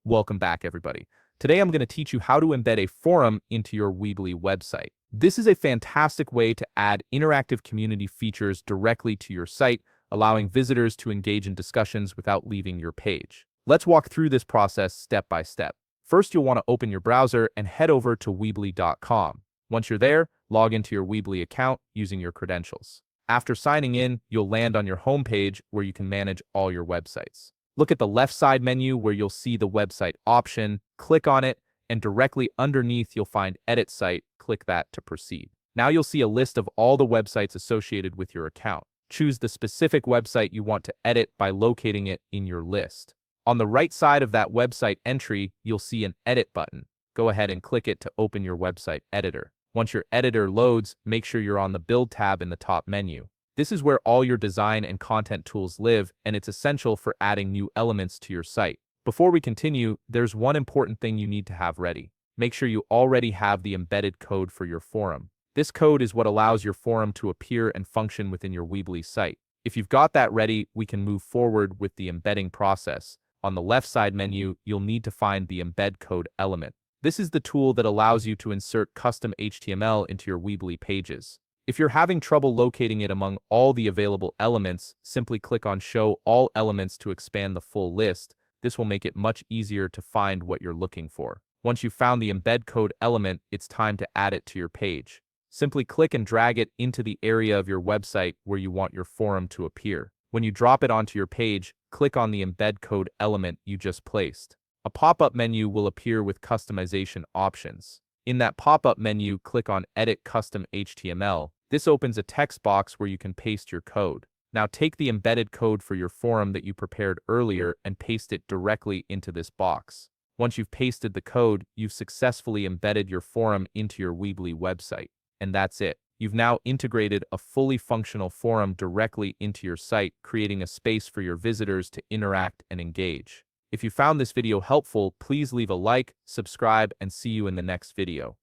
Welcome back, everybody. Today I'm going to teach you how to embed a forum into your Weebly website. This is a fantastic way to add interactive community features directly to your site, allowing visitors to engage in discussions without leaving your page. Let's walk through this process step by step. First, you'll want to open your browser and head over to Weebly.com. Once you're there, log into your Weebly account using your credentials. After signing in, you'll land on your homepage where you can manage all your websites. Look at the left side menu where you'll see the website option, click on it, and directly underneath you'll find Edit Site, click that to proceed. Now you'll see a list of all the websites associated with your account. Choose the specific website you want to edit by locating it in your list. On the right side of that website entry, you'll see an Edit button. Go ahead and click it to open your website editor. Once your editor loads, make sure you're on the Build tab in the top menu. This is where all your design and content tools live, and it's essential for adding new elements to your site. Before we continue, there's one important thing you need to have ready. Make sure you already have the embedded code for your forum. This code is what allows your forum to appear and function within your Weebly site. If you've got that ready, we can move forward with the embedding process. On the left side menu, you'll need to find the embed code element. This is the tool that allows you to insert custom HTML into your Weebly pages. If you're having trouble locating it among all the available elements, simply click on Show All Elements to expand the full list. This will make it much easier to find what you're looking for. Once you've found the embed code element, it's time to add it to your page. Simply click and drag it into the area of your website where you want your forum to appear. When you drop it onto your page, click on the embed code element you just placed. A pop-up menu will appear with customization options. In that pop-up menu, click on Edit Custom HTML. This opens a text box where you can paste your code. Now take the embedded code for your forum that you prepared earlier and paste it directly into this box. Once you've pasted the code, you've successfully embedded your forum into your Weebly website. And that's it. You've now integrated a fully functional forum directly into your site, creating a space for your visitors to interact and engage. If you found this video helpful, please leave a like, subscribe, and see you in the next video.